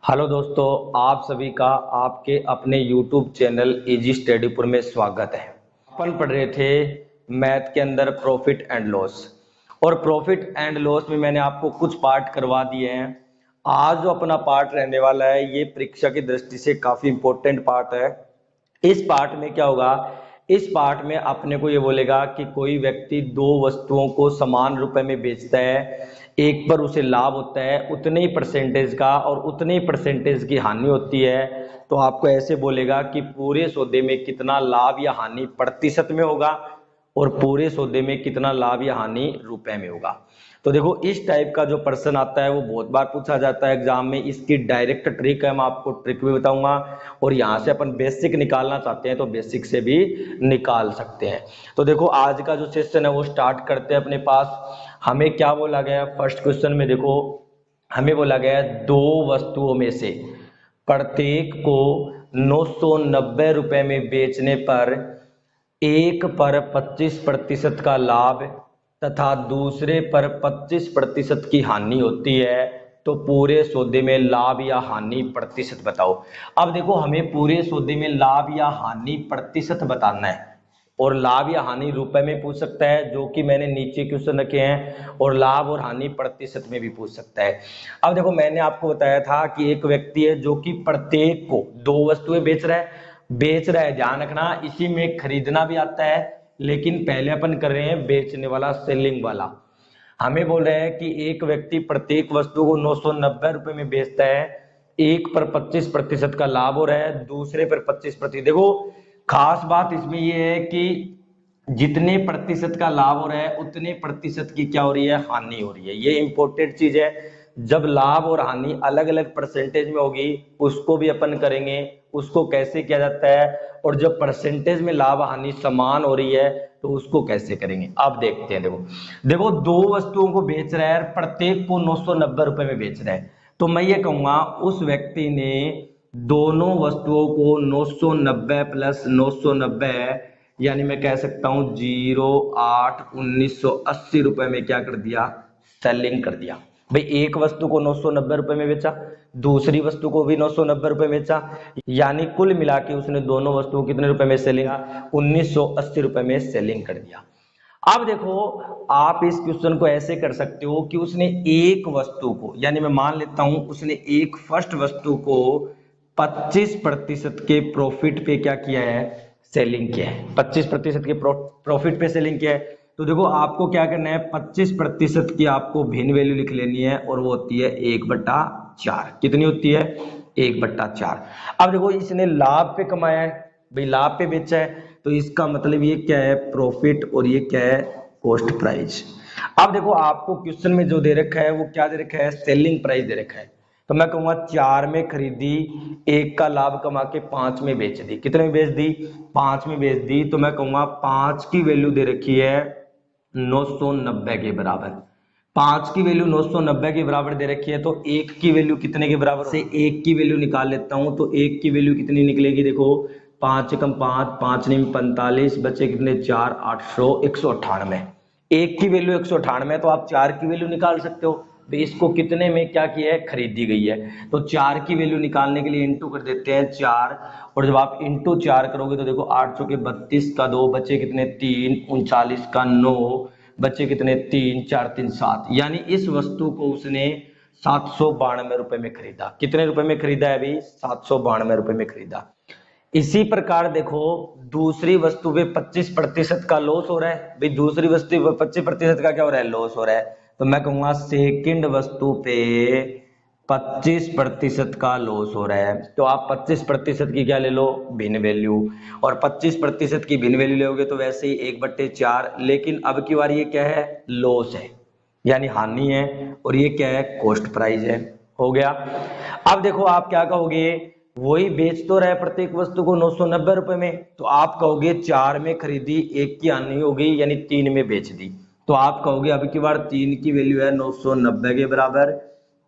Hello दोस्तों, आप सभी का आपके अपने YouTube चैनल इजी स्टडीपुर में स्वागत है। अपन पढ़ रहे थे मैथ के अंदर प्रॉफिट एंड लॉस, और प्रॉफिट एंड लॉस में मैंने आपको कुछ पार्ट करवा दिए हैं। आज जो अपना पार्ट रहने वाला है ये परीक्षा की दृष्टि से काफी इंपॉर्टेंट पार्ट है। इस पार्ट में क्या होगा, इस पार्ट में अपने को ये बोलेगा कि कोई व्यक्ति दो वस्तुओं को समान रुपए में बेचता है, एक पर उसे लाभ होता है उतने ही परसेंटेज का और उतने ही परसेंटेज की हानि होती है। तो आपको ऐसे बोलेगा कि पूरे सौदे में कितना लाभ या हानि प्रतिशत में होगा और पूरे सौदे में कितना लाभ या हानि रुपए में होगा। तो देखो, इस टाइप का जो प्रश्न आता है वो बहुत बार पूछा जाता है एग्जाम में। इसकी डायरेक्ट ट्रिक है, मैं आपको ट्रिक भी बताऊंगा, और यहाँ से अपन बेसिक निकालना चाहते हैं तो बेसिक से भी निकाल सकते हैं। तो देखो, आज का जो सेशन है वो स्टार्ट करते हैं। अपने पास हमें क्या बोला गया, फर्स्ट क्वेश्चन में देखो हमें बोला गया दो वस्तुओं में से प्रत्येक को 990 रुपए में बेचने पर एक पर 25% का लाभ तथा दूसरे पर 25% की हानि होती है। तो पूरे सौदे में लाभ या हानि प्रतिशत बताओ। अब देखो, हमें पूरे सौदे में लाभ या हानि प्रतिशत बताना है, और लाभ या हानि रुपए में पूछ सकता है जो कि मैंने नीचे क्वेश्चन रखे हैं, और लाभ और हानि प्रतिशत में भी पूछ सकता है। अब देखो, मैंने आपको बताया था कि एक व्यक्ति है जो कि प्रत्येक को दो वस्तुएं बेच रहा है। ध्यान रखना, इसी में खरीदना भी आता है, लेकिन पहले अपन कर रहे हैं बेचने वाला, सेलिंग वाला। हमें बोल रहे हैं कि एक व्यक्ति प्रत्येक वस्तु को 990 रुपए में बेचता है, एक पर 25% का लाभ हो रहा है, दूसरे पर 25%। देखो, खास बात इसमें यह है कि जितने प्रतिशत का लाभ हो रहा है उतने प्रतिशत की क्या हो रही है, हानि हो रही है। ये इंपॉर्टेंट चीज है। जब लाभ और हानि अलग अलग परसेंटेज में होगी उसको भी अपन करेंगे, उसको कैसे किया जाता है, और जब परसेंटेज में लाभ हानि समान हो रही है तो उसको कैसे करेंगे। अब देखते हैं। देखो देखो, दो वस्तुओं को बेच रहा है, प्रत्येक को 990 रुपए में बेच रहा है। तो मैं ये कहूंगा उस व्यक्ति ने दोनों वस्तुओं को 990 प्लस 990, यानी मैं कह सकता हूं 08 1980 रुपए में क्या कर दिया, सेलिंग कर दिया। भाई, एक वस्तु को 990 रुपए में बेचा, दूसरी वस्तु को भी 990 रुपए में बेचा, यानी कुल मिला के उसने दोनों वस्तुओं को कितने रुपए में सेलिंग, 1980 रुपए में सेलिंग कर दिया। अब देखो, आप इस क्वेश्चन को ऐसे कर सकते हो कि उसने एक वस्तु को, यानी मैं मान लेता हूं उसने एक फर्स्ट वस्तु को 25% के प्रॉफिट पे क्या किया है, सेलिंग किया है। 25% के प्रॉफिट पे सेलिंग किया है। तो देखो, आपको क्या करना है, 25% की आपको भिन्न वैल्यू लिख लेनी है, और वो होती है 1/4। कितनी होती है, 1/4। अब देखो, इसने लाभ पे कमाया है, भाई लाभ पे बेचा है, तो इसका मतलब ये क्या है, प्रॉफिट, और ये क्या है, कॉस्ट प्राइस। अब देखो, आपको क्वेश्चन में जो दे रखा है वो क्या दे रखा है, सेलिंग प्राइस दे रखा है। तो मैं कहूंगा 4 में खरीदी, एक का लाभ कमा के 5 में बेच दी। कितने में बेच दी, 5 में बेच दी। तो मैं कहूंगा 5 की वैल्यू दे रखी है 990 के बराबर। 5 की वैल्यू 990 के बराबर दे रखी है, तो 1 की वैल्यू कितने के बराबर से 1 की वैल्यू निकाल लेता हूं। तो 1 की वैल्यू कितनी निकलेगी, देखो 5 कम 5, 5 नहीं 45, बचे कितने 4, 800, 198। 1 की वैल्यू 198, तो आप 4 की वैल्यू निकाल सकते हो। तो इसको कितने में क्या किया है, खरीदी गई है। तो 4 की वैल्यू निकालने के लिए इंटू कर देते हैं 4, और जब आप इंटू 4 करोगे तो देखो 8 चौके 32 का 2, बचे कितने 3, 39 का 9, बचे कितने 3, 4 3 7, यानी इस वस्तु को उसने 792 रुपए में खरीदा। कितने रुपए में खरीदा है अभी, 792 रुपए में खरीदा। इसी प्रकार देखो, दूसरी वस्तु पे 25% का लॉस हो रहा है। भाई, दूसरी वस्तु पे 25% का क्या हो रहा है, लॉस हो रहा है। तो मैं कहूंगा सेकंड वस्तु पे 25% का लॉस हो रहा है। तो आप 25% की क्या ले लो, भिन्न वैल्यू, और 25% की भिन्न वैल्यू लोगे तो वैसे ही 1/4। लेकिन अब की बार ये क्या है, लॉस है, यानी हानि है, और ये क्या है, कॉस्ट प्राइस है। हो गया। अब देखो, आप क्या कहोगे, वही बेच तो रहा है प्रत्येक वस्तु को 990 रुपए में, तो आप कहोगे 4 में खरीदी, 1 की हानि हो गई, यानी 3 में बेच दी। तो आप कहोगे अब की बार 3 की वैल्यू है 990 के बराबर,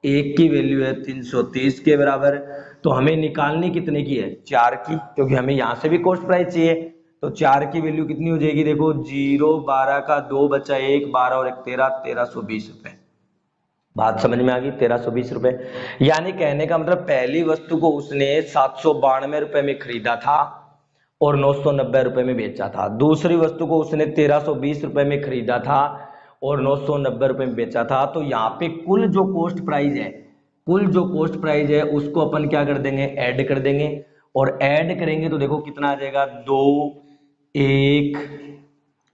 1 की वैल्यू है 330 के बराबर। तो हमें निकालनी कितने की है, 4 की, क्योंकि हमें यहां से भी कॉस्ट प्राइस चाहिए। तो 4 की वैल्यू कितनी हो जाएगी, देखो 0, 12 का 2 बचा 1, 12 और 1 13, 1320 रुपए। बात समझ में आ गई? 1320 रुपए। यानी कहने का मतलब पहली वस्तु को उसने 792 रुपए में खरीदा था और 990 रुपए में बेचा था। दूसरी वस्तु को उसने 1320 रुपए में खरीदा था और 990 रुपए में बेचा था। तो यहाँ पे कुल जो कॉस्ट प्राइस है, कुल जो कॉस्ट प्राइस है उसको अपन क्या कर देंगे, ऐड कर देंगे। और ऐड करेंगे तो देखो कितना आ जाएगा, 2 1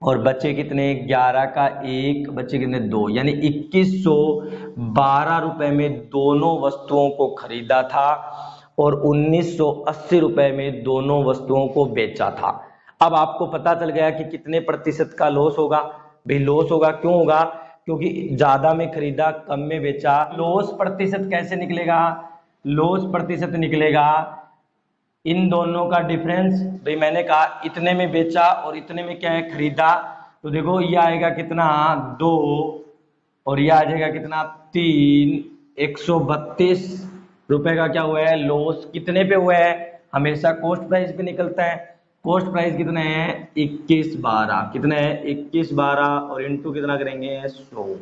और बच्चे कितने, 11 का 1 बच्चे कितने 2, यानी 2112 रुपए में दोनों वस्तुओं को खरीदा था और 1980 रुपए में दोनों वस्तुओं को बेचा था। अब आपको पता चल गया कि कितने प्रतिशत का लॉस होगा। भाई लॉस होगा, क्यों होगा? क्योंकि ज्यादा में खरीदा कम में बेचा। लॉस प्रतिशत कैसे निकलेगा? लॉस प्रतिशत निकलेगा इन दोनों का डिफरेंस। भाई मैंने कहा इतने में बेचा और इतने में क्या है, खरीदा। तो देखो ये आएगा कितना, 2 और ये आ जाएगा कितना, 3। 132 रुपए का क्या हुआ है, लॉस। कितने पे हुआ है? हमेशा कॉस्ट प्राइस पे निकलता है। कॉस्ट प्राइस कितना है, 2112। कितना है, 2112 और इंटू कितना करेंगे, 100।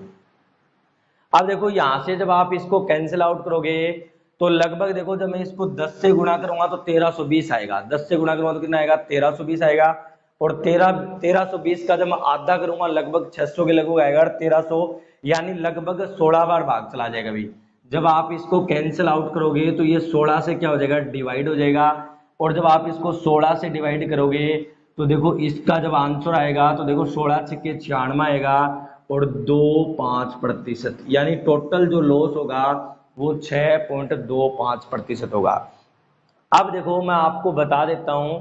अब देखो यहां से जब आप इसको कैंसिल आउट करोगे तो लगभग देखो, जब मैं इसको 10 से गुणा करूंगा तो 1320 आएगा। 10 से गुणा करूंगा तो कितना आएगा, 1320 आएगा। और 1320 का जब मैं आधा करूंगा लगभग 600 के लगभग आएगा। 1300 यानी लगभग 16 बार भाग चला जाएगा। भी जब आप इसको कैंसिल आउट करोगे तो ये 16 से क्या हो जाएगा, डिवाइड हो जाएगा। और जब आप इसको 16 से डिवाइड करोगे तो देखो इसका जब आंसर आएगा तो देखो 16 छक्के 96 आएगा और 2.5%, यानी टोटल जो लॉस होगा वो 6.25% होगा। अब देखो मैं आपको बता देता हूं,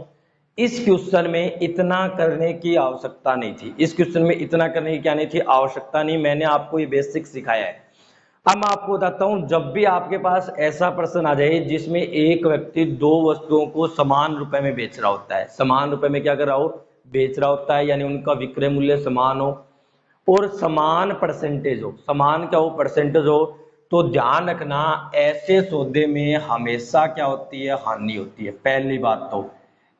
इस क्वेश्चन में इतना करने की आवश्यकता नहीं थी। इस क्वेश्चन में इतना करने की क्या नहीं थी, आवश्यकता नहीं। मैंने आपको ये बेसिक सिखाया है। अब मैं आपको बताता हूं, जब भी आपके पास ऐसा प्रश्न आ जाए जिसमें एक व्यक्ति दो वस्तुओं को समान रुपए में बेच रहा होता है, समान रुपए में क्या कर रहा हो, बेच रहा होता है, यानी उनका विक्रय मूल्य समान हो और समान परसेंटेज हो, समान क्या हो, परसेंटेज हो, तो ध्यान रखना ऐसे सौदे में हमेशा क्या होती है, हानि होती है। पहली बात तो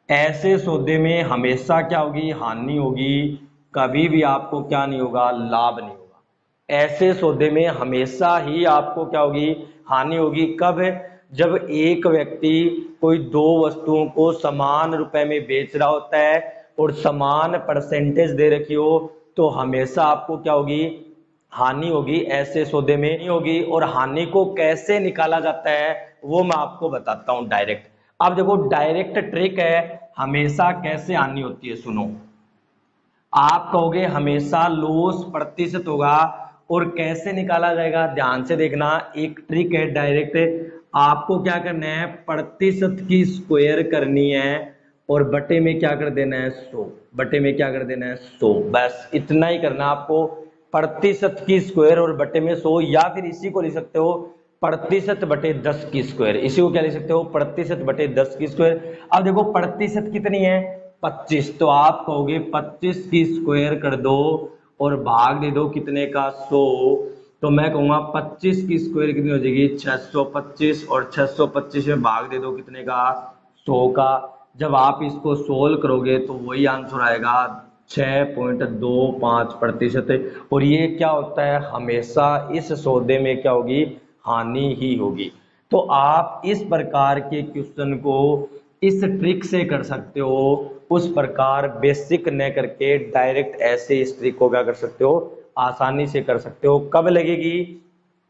ऐसे सौदे में हमेशा क्या होगी, हानि होगी। कभी भी आपको क्या नहीं होगा, लाभ नहीं होगा। ऐसे सौदे में हमेशा ही आपको क्या होगी, हानि होगी। कब? जब एक व्यक्ति कोई दो वस्तुओं को समान रुपए में बेच रहा होता है और समान परसेंटेज दे रखी हो, तो हमेशा आपको क्या होगी, हानि होगी। ऐसे सौदे में नहीं होगी। और हानि को कैसे निकाला जाता है वो मैं आपको बताता हूं डायरेक्ट। अब देखो डायरेक्ट ट्रिक है, हमेशा कैसे हानि होती है, सुनो। आप कहोगे हमेशा लॉस प्रतिशत होगा और कैसे निकाला जाएगा, ध्यान से देखना। एक ट्रिक है डायरेक्ट, आपको क्या करना है, प्रतिशत की स्क्वायर करनी है और बटे में क्या कर देना है, 100। बटे में क्या कर देना है, 100। बस इतना ही करना आपको, प्रतिशत की स्क्वायर और बटे में 100। या फिर इसी को लिख सकते हो प्रतिशत बटे 10 की स्क्वायर। इसी को क्या लिख सकते हो, प्रतिशत बटे 10 की स्क्वायर। अब देखो प्रतिशत कितनी है, 25, तो आप कहोगे 25 की स्क्वायर कर दो और भाग दे दो कितने का, 100। तो मैं कहूंगा 25 की स्क्वायर कितनी हो जाएगी, 625, और 625 में भाग दे दो कितने का, 100 का। जब आप इसको सोल्व करोगे तो वही आंसर आएगा, 6.25%। और ये क्या होता है, हमेशा इस सौदे में क्या होगी, हानि ही होगी। तो आप इस प्रकार के क्वेश्चन को इस ट्रिक से कर सकते हो, उस प्रकार बेसिक न करके डायरेक्ट ऐसे इस ट्रिक को क्या कर सकते हो, आसानी से कर सकते हो। कब लगेगी,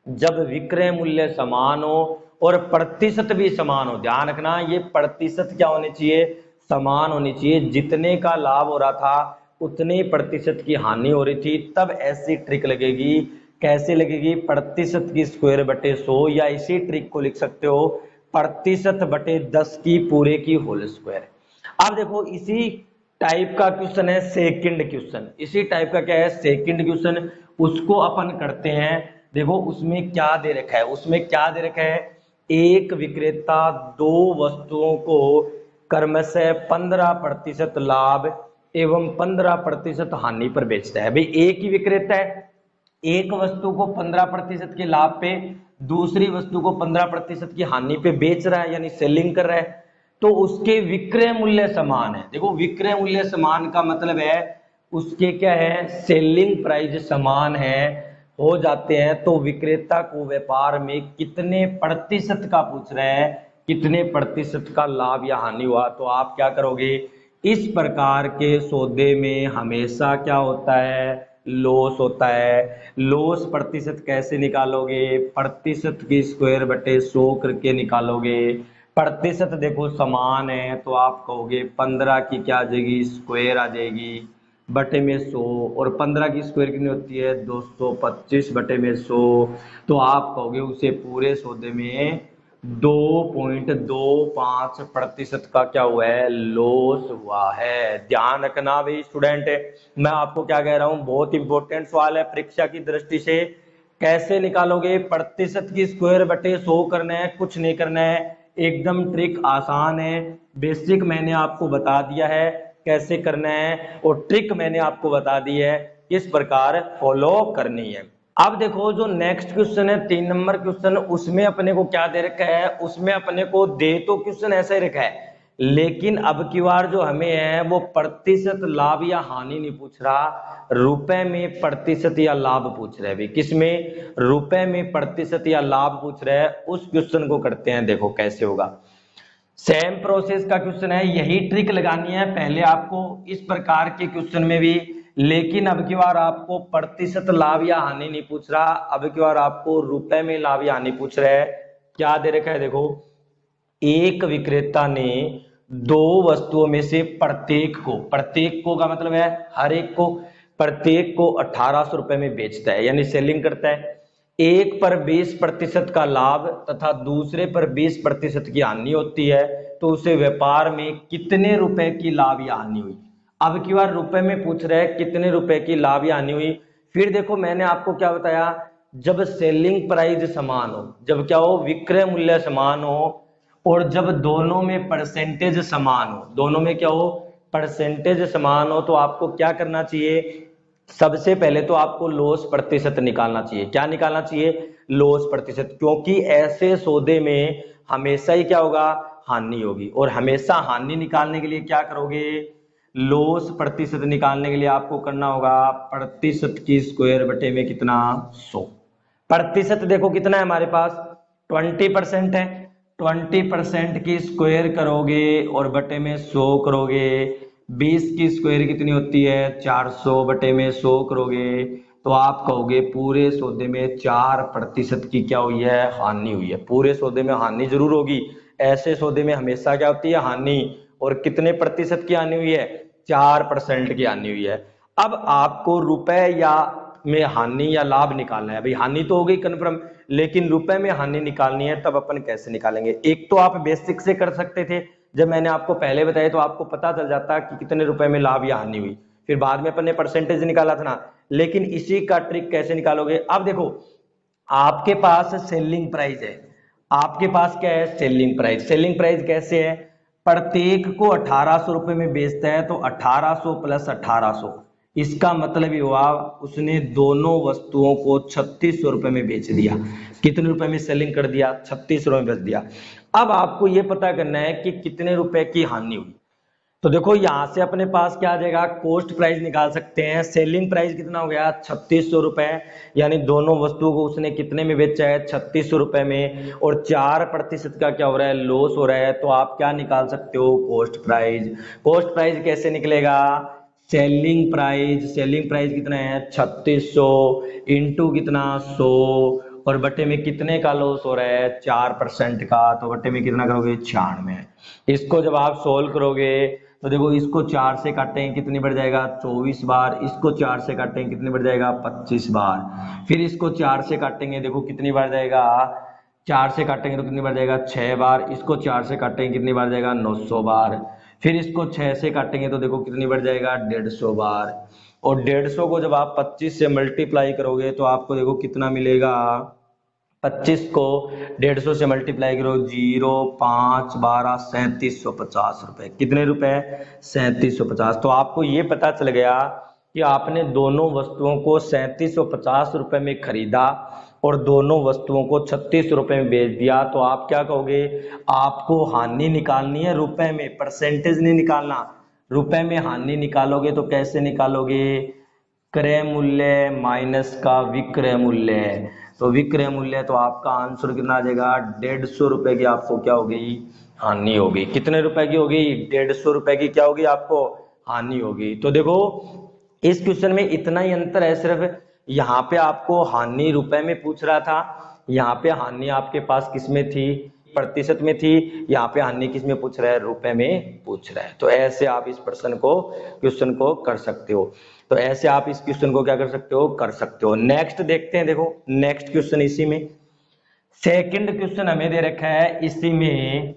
जब विक्रय मूल्य समान हो और प्रतिशत भी समान हो। ध्यान रखना ये प्रतिशत क्या होने चाहिए, समान होनी चाहिए। जितने का लाभ हो रहा था उतने प्रतिशत की हानि हो रही थी, तब ऐसी ट्रिक लगेगी। कैसे लगेगी, प्रतिशत की स्क्वायर बटे 100, या इसी ट्रिक को लिख सकते हो प्रतिशत बटे 10 की पूरे की होल स्क्वायर। अब देखो इसी टाइप का क्वेश्चन है सेकंड क्वेश्चन। इसी टाइप का क्या है, सेकंड क्वेश्चन। उसको अपन करते हैं। देखो उसमें क्या दे रखा है, उसमें क्या दे रखा है, एक विक्रेता दो वस्तुओं को क्रमशः 15% लाभ एवं 15% हानि पर बेचता है। भाई एक ही विक्रेता है, एक वस्तु को 15% के लाभ पे, दूसरी वस्तु को 15% की हानि पे बेच रहा है, यानी सेलिंग कर रहा है। तो उसके विक्रय मूल्य समान है। देखो विक्रय मूल्य समान का मतलब है उसके क्या है, सेलिंग प्राइस समान है। हो जाते हैं तो विक्रेता को व्यापार में कितने प्रतिशत का पूछ रहे हैं, कितने प्रतिशत का लाभ या हानि हुआ, तो आप क्या करोगे, इस प्रकार के सौदे में हमेशा क्या होता है, लॉस होता है। लॉस प्रतिशत कैसे निकालोगे, प्रतिशत की स्क्वायर बटे 100 करके निकालोगे। प्रतिशत देखो समान है तो आप कहोगे 15 की क्या आ जाएगी, स्क्वायर आ जाएगी, बटे में 100, और 15 की स्क्वायर कितनी होती है, 225 बटे में 100, तो आप कहोगे उसे पूरे सौदे में 2.25% का क्या हुआ है, लॉस हुआ है। ध्यान रखना भाई स्टूडेंट, मैं आपको क्या कह रहा हूं, बहुत इंपॉर्टेंट सवाल है परीक्षा की दृष्टि से। कैसे निकालोगे, प्रतिशत की स्क्वायर बटे 100 करना है, कुछ नहीं करना है, एकदम ट्रिक आसान है, बेसिक मैंने आपको बता दिया है कैसे करना है, और ट्रिक मैंने आपको बता दी है किस प्रकार फॉलो करनी है। अब देखो जो नेक्स्ट क्वेश्चन है 3 नंबर क्वेश्चन, उसमें अपने को क्या दे रखा है, उसमें अपने को दे तो क्वेश्चन ऐसा ही रखा है, लेकिन अब की बार जो हमें है वो प्रतिशत लाभ या हानि नहीं पूछ रहा, रुपए में प्रतिशत या लाभ पूछ रहे हैं भाई, किसमें, रुपए में प्रतिशत या लाभ पूछ रहे हैं। उस क्वेश्चन को करते हैं, देखो कैसे होगा। सेम प्रोसेस का क्वेश्चन है, यही ट्रिक लगानी है पहले आपको इस प्रकार के क्वेश्चन में भी, लेकिन अब की बार आपको प्रतिशत लाभ या हानि नहीं पूछ रहा, अब की बार आपको रुपए में लाभ या हानि पूछ रहा है। क्या दे रखा है देखो, एक विक्रेता ने दो वस्तुओं में से प्रत्येक को का मतलब है हर एक को, प्रत्येक को 1800 रुपए में बेचता है, यानी सेलिंग करता है। एक पर 20% का लाभ तथा दूसरे पर 20% की हानि होती है, तो उसे व्यापार में कितने रुपए की लाभ या हानि हुई। अब की बार रुपए में पूछ रहे हैं कितने रुपए की लाभ या हानि हुई। फिर देखो मैंने आपको क्या बताया, जब सेलिंग प्राइस समान हो, जब क्या हो, विक्रय मूल्य समान हो, और जब दोनों में परसेंटेज समान हो, दोनों में क्या हो, परसेंटेज समान हो, तो आपको क्या करना चाहिए, सबसे पहले तो आपको लॉस प्रतिशत निकालना चाहिए। क्या निकालना चाहिए, लॉस प्रतिशत, क्योंकि ऐसे सौदे में हमेशा ही क्या होगा, हानि होगी, और हमेशा हानि निकालने के लिए क्या करोगे, लॉस प्रतिशत निकालने के लिए आपको करना होगा प्रतिशत की स्क्वायर बटे में कितना, 100। प्रतिशत देखो कितना है हमारे पास, 20% है, 20% की स्क्वायर करोगे और बटे में 100 करोगे, 20 की स्क्वायर कितनी होती है, 400 बटे में 100 करोगे, तो आप कहोगे पूरे सौदे में 4% की क्या हुई है, हानि हुई है। पूरे सौदे में हानि जरूर होगी, ऐसे सौदे में हमेशा क्या होती है, हानि, और कितने प्रतिशत की हानि हुई है, 4% की हानि हुई है। अब आपको रुपए या में हानि या लाभ निकालना है, भाई हानि तो हो गई कन्फर्म, लेकिन रुपए में हानि निकालनी है, तब अपन कैसे निकालेंगे। एक तो आप बेसिक से कर सकते थे, जब मैंने आपको पहले बताया तो आपको पता चल जाता कि कितने रुपए में लाभ या हानि हुई, फिर बाद में अपन ने परसेंटेज निकाला था ना, लेकिन इसी का ट्रिक कैसे निकालोगे। अब देखो आपके पास सेलिंग प्राइस है, आपके पास क्या है, सेलिंग प्राइस। सेलिंग प्राइस कैसे है, प्रत्येक को 1800 रुपए में बेचता है, तो 1800 प्लस 1800, इसका मतलब ये हुआ उसने दोनों वस्तुओं को 3600 रुपए में बेच दिया। कितने रुपए में सेलिंग कर दिया, 3600 रुपए में बेच दिया। अब आपको ये पता करना है कि कितने रुपए की हानि हुई, तो देखो यहां से अपने पास क्या आ जाएगा, कॉस्ट प्राइस निकाल सकते हैं। सेलिंग प्राइस कितना हो गया, 3600 रुपए, यानी दोनों वस्तुओं को उसने कितने में बेचा है, 3600 रुपए में, और 4% का क्या हो रहा है, लॉस हो रहा है, तो आप क्या निकाल सकते हो, कॉस्ट प्राइस। कॉस्ट प्राइस कैसे निकलेगा, सेलिंग प्राइस, सेलिंग प्राइस कितना है, 3600 इंटू कितना, 100, और बटे में कितने का लॉस हो रहा है, 4% का, तो बटे में कितना करोगे, 96। इसको जब आप सोल्व करोगे तो देखो इसको 4 से काटेंगे कितनी बढ़ जाएगा, 24 बार, इसको 4 से काटेंगे कितनी बढ़ जाएगा, 25 बार, फिर इसको 4 से काटेंगे देखो कितनी बार जाएगा, 4 से काटेंगे तो कितनी बार जाएगा, 6 बार, इसको 4 से काटेंगे कितनी बार जाएगा, 900 बार, फिर इसको 6 से काटेंगे तो देखो कितनी बार जाएगा, 150 बार, और 150 को जब आप 25 से मल्टीप्लाई करोगे तो आपको देखो कितना मिलेगा, 25 को 150 से मल्टीप्लाई करो, 0 5 12 3750 रुपए, कितने रुपए, 3750। तो आपको ये पता चल गया कि आपने दोनों वस्तुओं को 3750 रुपए में खरीदा और दोनों वस्तुओं को 36 रुपए में बेच दिया, तो आप क्या कहोगे, आपको हानि निकालनी है रुपए में, परसेंटेज नहीं निकालना। रुपए में हानि निकालोगे तो कैसे निकालोगे, क्रय मूल्य माइनस का विक्रय मूल्य है, तो विक्रय मूल्य, तो आपका आंसर कितना आ जाएगा, 150 रुपए की आपको क्या हो गई, हानि होगी। कितने रुपए की होगी, 150 रुपए की क्या होगी आपको, हानि होगी। तो देखो इस क्वेश्चन में इतना ही अंतर है, सिर्फ यहाँ पे आपको हानि रुपए में पूछ रहा था, यहाँ पे हानि आपके पास किस में थी, प्रतिशत में थी, यहाँ पे हानि किस में पूछ रहा है, रुपए में पूछ रहा है। तो ऐसे आप इस क्वेश्चन को कर सकते हो। तो ऐसे आप इस क्वेश्चन को क्या कर सकते हो, कर सकते हो। नेक्स्ट देखते हैं, देखो नेक्स्ट क्वेश्चन इसी में सेकंड क्वेश्चन हमें दे रखा है, इसी में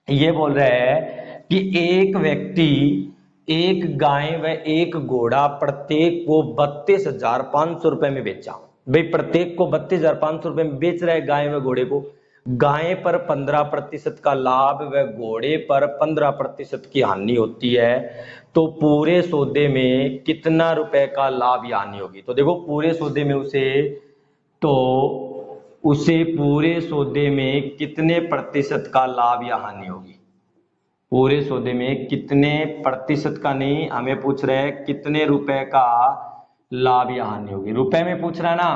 ये बोल रहा है कि एक व्यक्ति एक गाय व एक घोड़ा प्रत्येक को 32,500 रुपए में बेचा। भाई प्रत्येक को 32,500 रुपए में बेच रहा है गाय व घोड़े को। गाय पर 15% का लाभ व घोड़े पर 15% की हानि होती है, तो पूरे सौदे में कितना रुपए का लाभ या हानि होगी। तो देखो पूरे सौदे में उसे पूरे सौदे में कितने प्रतिशत का लाभ या हानि होगी। पूरे सौदे में कितने प्रतिशत का नहीं, हमें पूछ रहे हैं कितने रुपए का लाभ या हानि होगी। रुपए में पूछ रहा है ना,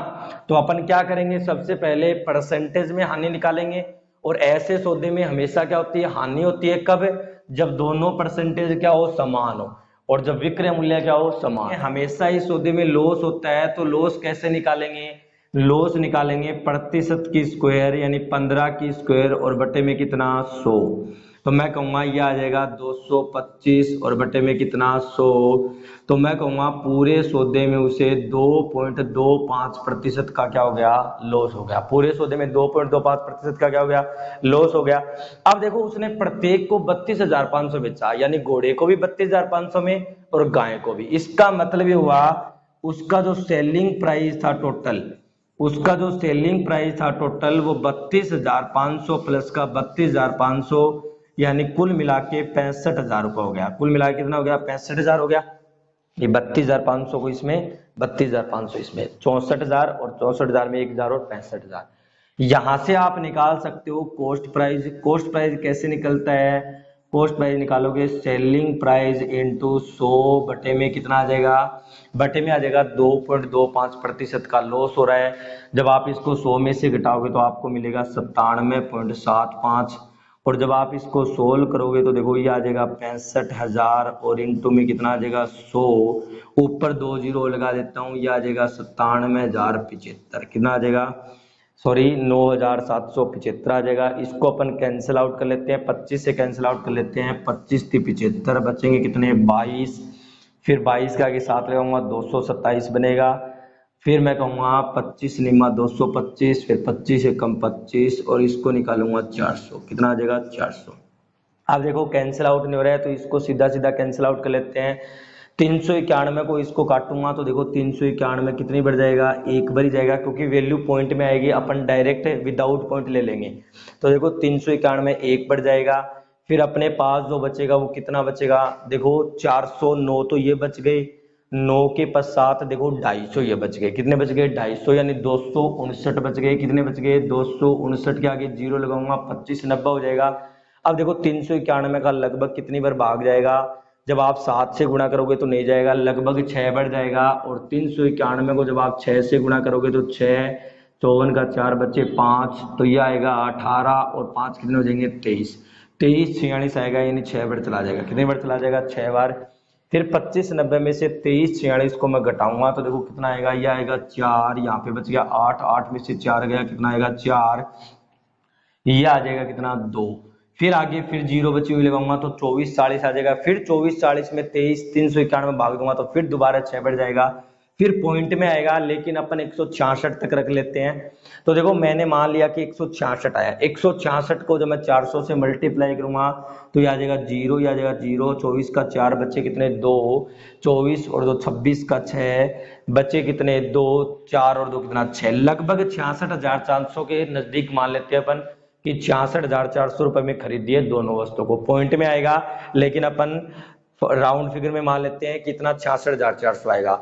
तो अपन क्या करेंगे, सबसे पहले परसेंटेज में हानि निकालेंगे। और ऐसे सौदे में हमेशा क्या होती है, हानि होती है कब, जब दोनों परसेंटेज क्या हो, समान हो, और जब विक्रय मूल्य क्या हो, समान। हमेशा इस सौदे में लॉस होता है, तो लॉस कैसे निकालेंगे, लॉस निकालेंगे प्रतिशत की स्क्वायर, यानी 15 की स्क्वायर और बटे में कितना, 100। तो मैं कहूंगा ये आ जाएगा 225 और बटे में कितना, 100। तो मैं कहूंगा पूरे सौदे में उसे 2.25% का क्या हो गया, लॉस हो गया। पूरे सौदे में 2.25% का क्या हो गया, लॉस हो गया। अब देखो उसने प्रत्येक को 32,500 बेचा, यानी घोड़े को भी 32,500 में और गाय को भी। इसका मतलब ये हुआ उसका जो सेलिंग प्राइस था टोटल, वो 32,500 प्लस का 32,500, यानी कुल मिला के 65,000 रुपये हो गया। कुल मिला के कितना हो गया, 65,000 हो गया। ये 32,500 को इसमें, 32,500 इसमें, 64,000 और 64,000 में 1,000 और 65,000। यहां से आप निकाल सकते हो कोस्ट प्राइस। कोस्ट प्राइस कैसे निकलता है, कोस्ट प्राइस निकालोगे सेलिंग प्राइस इंटू 100 बटे में कितना आ जाएगा, बटे में आ जाएगा 2.25% का लॉस हो रहा है। जब आप इसको 100 में से घटाओगे तो आपको मिलेगा 97.75, और जब आप इसको सोल्व करोगे तो देखो ये आ जाएगा 65,000 और इंटू में कितना आ जाएगा, 100, ऊपर 2 जीरो लगा देता हूँ, ये आ जाएगा 97,075, कितना आ जाएगा, सॉरी 9,775 आ जाएगा। इसको अपन कैंसिल आउट कर लेते हैं, 25 से कैंसिल आउट कर लेते हैं, 25 थी 75, बचेंगे कितने, 22, फिर 22 के आगे 7 लगाऊंगा 227 बनेगा। फिर मैं कहूँगा 25 निमा 225, फिर 25 से कम 25 और इसको निकालूंगा 400, कितना आ जाएगा, 400। अब देखो कैंसिल आउट नहीं हो रहा है, तो इसको सीधा सीधा कैंसिल आउट कर लेते हैं। 391 को इसको काटूंगा तो देखो 391 कितनी बढ़ जाएगा, 1 बढ़ जाएगा, क्योंकि वैल्यू पॉइंट में आएगी, अपन डायरेक्ट विदाउट पॉइंट ले लेंगे। तो देखो 391 1 बढ़ जाएगा। फिर अपने पास जो बचेगा वो कितना बचेगा, देखो 409 तो ये बच गए, 9 के पश्चात देखो 250 ये बच गए, कितने बच गए, 250, यानी 259 बच गए। कितने बच गए, 259 के आगे जीरो लगाऊंगा, 25 90 हो जाएगा। अब देखो 391 का लगभग कितनी बार भाग जाएगा, जब आप 7 से गुणा करोगे तो नहीं जाएगा, लगभग 6 बढ़ जाएगा। और 391 को जब आप 6 से गुणा करोगे तो 6, 54 का 4 बच्चे 5, तो ये आएगा 18 और 5 कितने हो जाएंगे, 23, 23 46 आएगा, यानी 6 बार चला जाएगा। कितनी बार चला जाएगा, 6 बार। फिर 25 90 में से 23 46 को मैं घटाऊंगा तो देखो कितना आएगा, ये आएगा 4, यहाँ पे बच गया 8, 8 में से 4 गया, कितना आएगा 4, ये आ जाएगा कितना, 2। फिर आगे फिर जीरो बची हुई लगाऊंगा तो 24 40 आ जाएगा। फिर 24 40 में 23 391 में भाग दूंगा तो फिर दोबारा 6 बढ़ जाएगा, फिर पॉइंट में आएगा, लेकिन अपन 166 तक रख लेते हैं। तो देखो मैंने मान लिया कि 166 आया, 166 को जब मैं 400 से मल्टीप्लाई करूंगा तो ये आ जाएगा 0, ये आ जाएगा 0, 24 का 4 बच्चे कितने, 2, 24 और 2 26 का 6 बच्चे कितने, 2, 4 और 2 कितना, 6, लगभग 66,400 के नजदीक मान लेते हैं अपन कि 66,400 रुपए में खरीदिए दोनों वस्तुओं को। पॉइंट में आएगा, लेकिन अपन राउंड फिगर में मान लेते हैं कितना 66,400 आएगा।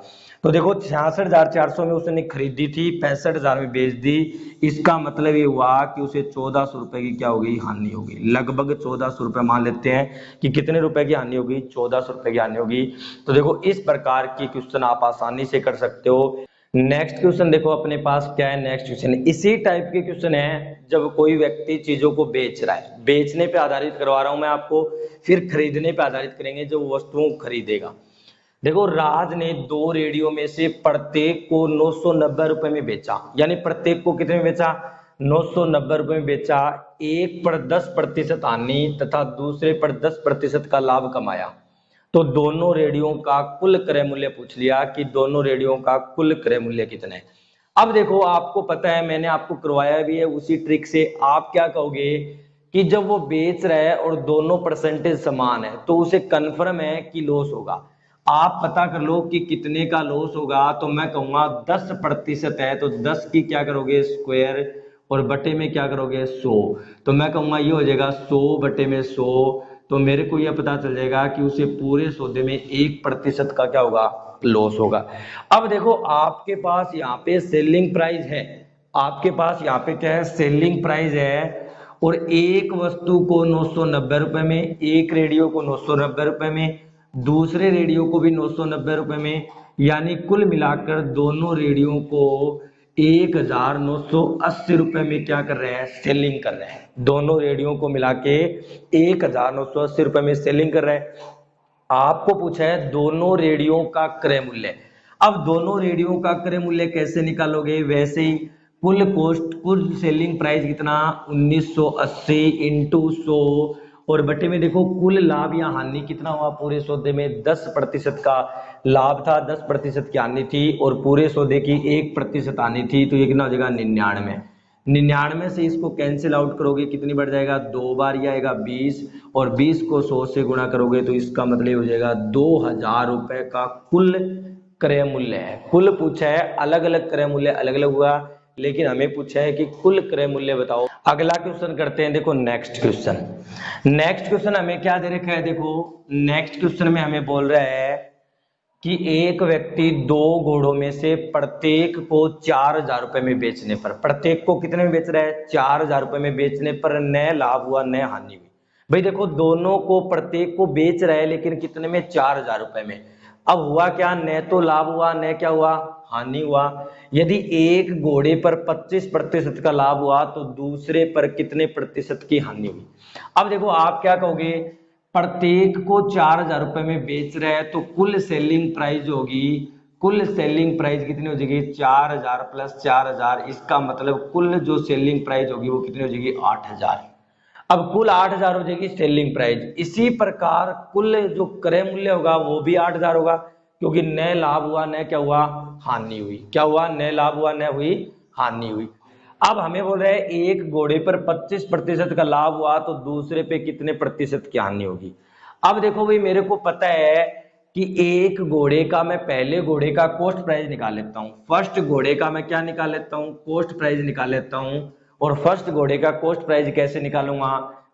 तो देखो 66,400 में उसने खरीदी थी, 65,000 में बेच दी। इसका मतलब ये हुआ कि उसे 1400 रुपए की क्या होगी, हानि होगी। लगभग 1400 रुपए मान लेते हैं कि कितने रुपए की हानि होगी, 1400 रुपए की हानि होगी। तो देखो इस प्रकार की क्वेश्चन आप आसानी से कर सकते हो। नेक्स्ट क्वेश्चन देखो अपने पास क्या है। नेक्स्ट क्वेश्चन इसी टाइप के क्वेश्चन है जब कोई व्यक्ति चीजों को बेच रहा है, बेचने पे आधारित करवा रहा हूं मैं आपको, फिर खरीदने पे आधारित करेंगे जब वस्तुओं को खरीदेगा। देखो राज ने 2 रेडियो में से प्रत्येक को 990 रुपए में बेचा, यानी प्रत्येक को कितने में बेचा, 990 रुपए में बेचा। एक पर 10% हानि तथा दूसरे पर 10% का लाभ कमाया। तो दोनों रेडियो का कुल क्रय मूल्य पूछ लिया कि दोनों रेडियो का कुल क्रय मूल्य कितना है। अब देखो आपको पता है, मैंने आपको करवाया भी है उसी ट्रिक से। आप क्या कहोगे कि जब वो बेच रहा है और दोनों परसेंटेज समान है तो उसे कन्फर्म है कि लॉस होगा। आप पता कर लो कि कितने का लॉस होगा। तो मैं कहूंगा 10% है तो 10 की क्या करोगे, स्क्वायर, और बटे में क्या करोगे, 100। तो मैं कहूंगा ये हो जाएगा 100 बटे में 100। तो मेरे को यह पता चल जाएगा कि उसे पूरे सौदे में 1% का क्या होगा, लॉस होगा। अब देखो आपके पास यहाँ पे सेलिंग प्राइस है, आपके पास यहाँ पे क्या है, सेलिंग प्राइस है। और एक वस्तु को 990 रुपए में, एक रेडियो को 990 रुपए में, दूसरे रेडियो को भी 990 रुपए में, यानी कुल मिलाकर दोनों रेडियो को 1980 रुपए में क्या कर रहे हैं, सेलिंग कर रहे हैं। दोनों रेडियो को मिला के 1980 रुपए में सेलिंग कर रहे हैं। आपको पूछा है दोनों रेडियो का क्रय मूल्य। अब दोनों रेडियो का क्रय मूल्य कैसे निकालोगे, वैसे ही कुल कॉस्ट, कुल सेलिंग प्राइस कितना, 1980 इंटू 100, और बटे में देखो कुल लाभ या हानि कितना हुआ, पूरे सौदे में 10% का लाभ था, 10% की हानि थी, और पूरे सौदे की 1% हानि थी। तो ये कितना हो जाएगा, 99। 99 से इसको कैंसिल आउट करोगे कितनी बढ़ जाएगा, 2 बार ये आएगा 20, और 20 को 100 से गुणा करोगे तो इसका मतलब हो जाएगा 2000 रुपए का कुल क्रय मूल्य है। कुल पूछा है, अलग अलग क्रय मूल्य अलग अलग हुआ, लेकिन हमें पूछा है कि कुल क्रय मूल्य बताओ। अगला क्वेश्चन करते हैं। देखो नेक्स्ट क्वेश्चन हमें क्या दे रखा है, देखो नेक्स्ट क्वेश्चन में हमें बोल रहा है कि एक व्यक्ति 2 घोड़ों में से प्रत्येक को 4000 रुपए में बेचने पर, प्रत्येक को कितने में बेच रहा है, 4000 रुपए में बेचने पर न लाभ हुआ न हानि हुई। भाई देखो दोनों को, प्रत्येक को बेच रहा है लेकिन कितने में, 4000 रुपए में। अब हुआ क्या, न तो लाभ हुआ न क्या हुआ, हानि हुआ। यदि एक घोड़े पर 25% का लाभ हुआ तो दूसरे पर कितने प्रतिशत की हानि हुई। अब देखो आप क्या कहोगे, प्रत्येक को 4000 रुपए में बेच रहे हैं तो कुल सेलिंग प्राइस होगी, कुल सेलिंग प्राइस कितनी हो जाएगी, 4000 प्लस 4000, इसका मतलब कुल जो सेलिंग प्राइस होगी वो कितनी हो जाएगी, 8000। अब कुल 8000 हो जाएगी सेलिंग प्राइस। इसी प्रकार कुल जो क्रय मूल्य होगा वो भी 8000 होगा, क्योंकि न लाभ हुआ न क्या हुआ, हानि हुई। क्या हुआ, न लाभ हुआ न हुई हानि हुई। अब हमें बोल रहे हैं एक घोड़े पर 25% का लाभ हुआ तो दूसरे पे कितने प्रतिशत की हानि होगी। अब देखो भाई मेरे को पता है कि एक घोड़े का, मैं पहले घोड़े का कॉस्ट प्राइस निकाल लेता हूं। फर्स्ट घोड़े का मैं क्या निकाल लेता हूं, कॉस्ट प्राइस निकाल लेता हूं। और फर्स्ट घोड़े का कॉस्ट प्राइस कैसे निकालूंगा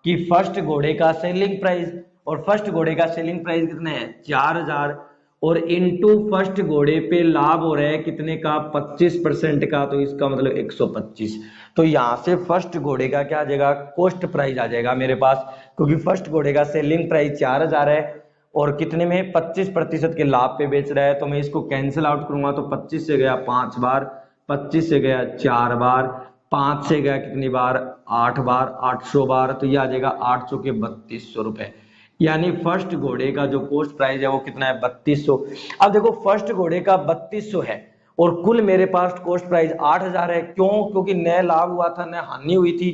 कि फर्स्ट घोड़े का सेलिंग प्राइस, और फर्स्ट घोड़े का सेलिंग प्राइस कितने है, 4000, और इनटू फर्स्ट घोड़े पे लाभ हो रहा है कितने का, 25% का, तो इसका मतलब 125। तो यहां से फर्स्ट घोड़े का क्या आ जाएगा, कॉस्ट प्राइस आ जाएगा मेरे पास, क्योंकि फर्स्ट घोड़े का सेलिंग प्राइस 4000 है और कितने में, 25% के लाभ पे बेच रहा है। तो मैं इसको कैंसिल आउट करूंगा तो 25 से गया 5 बार, 25 से गया 4 बार, 5 से गया कितनी बार, 8 बार, 800 बार, तो ये आ जाएगा 8 चौके 3200 रुपए। यानी फर्स्ट घोड़े का जो कॉस्ट प्राइस है वो कितना है, 3200। अब देखो फर्स्ट घोड़े का 3200 है और कुल मेरे पास कॉस्ट प्राइस 8000 है। क्यों, क्योंकि न लाभ हुआ था न हानि हुई थी।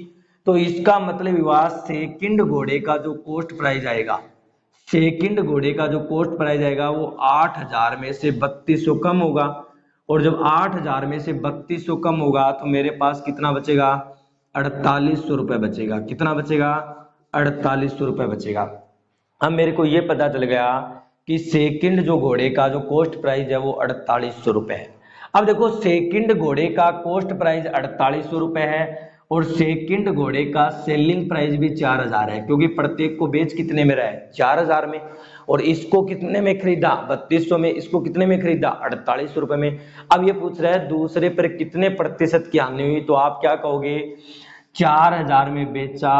तो इसका मतलब हुआ सेकंड घोड़े का जो कॉस्ट प्राइस आएगा, सेकंड घोड़े का जो कॉस्ट प्राइस आएगा वो 8000 में से 3200 कम होगा। और जब 8000 में से 3200 कम होगा तो मेरे पास कितना बचेगा, 4800 रुपए बचेगा। कितना बचेगा, 4800 रुपए बचेगा। अब मेरे को ये पता चल गया कि सेकंड जो घोड़े का जो कॉस्ट प्राइस है वो 4800 रुपए है। अब देखो सेकंड घोड़े का कॉस्ट प्राइस 4800 रुपए है और सेकंड घोड़े का सेलिंग प्राइस भी 4000 है, क्योंकि प्रत्येक को बेच कितने में रहा है, 4000 में। और इसको कितने में खरीदा, 3200 में। इसको कितने में खरीदा, 4800 रुपए में। अब ये पूछ रहा है दूसरे पर कितने प्रतिशत की हानि हुई, तो आप क्या कहोगे, 4000 में बेचा,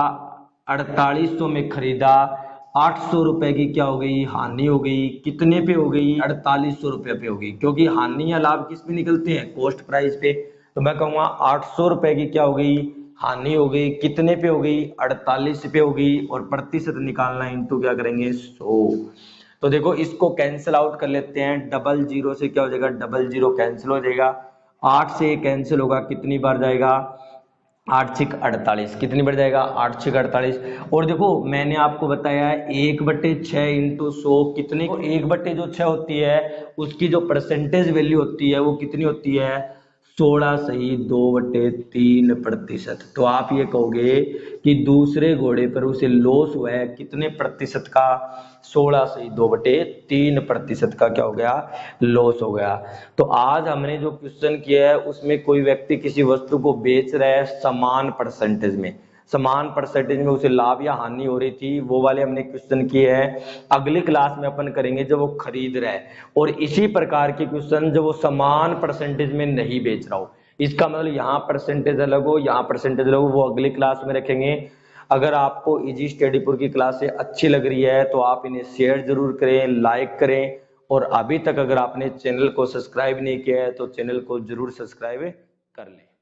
4800 में खरीदा, 800 रुपए की क्या हो गई, हानि हो गई। कितने पे हो गई, 4800 रुपए पे हो गई, क्योंकि हानि या लाभ किस पे निकलते हैं, कॉस्ट प्राइस पे। तो मैं कहूंगा 800 रुपए की क्या हो गई, हानि हो गई। कितने पे हो गई, 48 पे हो गई। और प्रतिशत निकालना इंटू क्या करेंगे, 100। तो देखो इसको कैंसिल आउट कर लेते हैं, डबल जीरो से क्या हो जाएगा, डबल जीरो कैंसिल हो जाएगा। 8 से कैंसिल होगा, कितनी बार जाएगा, 8 छिक 48। कितनी बार जाएगा, 8 छिक 48। और देखो मैंने आपको बताया है 1/6 इंटू 100 कितने, 1/6 होती है, उसकी जो परसेंटेज वैल्यू होती है वो कितनी होती है, 16 सही 2/3%। तो आप ये कहोगे कि दूसरे घोड़े पर उसे लॉस हुआ है कितने प्रतिशत का, 16 सही 2/3% का क्या हो गया, लॉस हो गया। तो आज हमने जो क्वेश्चन किया है उसमें कोई व्यक्ति किसी वस्तु को बेच रहा है समान परसेंटेज में, समान परसेंटेज में उसे लाभ या हानि हो रही थी, वो वाले हमने क्वेश्चन किए हैं। अगली क्लास में अपन करेंगे जब वो खरीद रहा है, और इसी प्रकार के क्वेश्चन जब वो समान परसेंटेज में नहीं बेच रहा हो, इसका मतलब यहाँ परसेंटेज अलग हो, यहाँ परसेंटेज अलग हो, वो अगली क्लास में रखेंगे। अगर आपको इजी स्टडीपुर की क्लासें अच्छी लग रही है तो आप इन्हें शेयर जरूर करें, लाइक करें। और अभी तक अगर आपने चैनल को सब्सक्राइब नहीं किया है तो चैनल को जरूर सब्सक्राइब कर लें।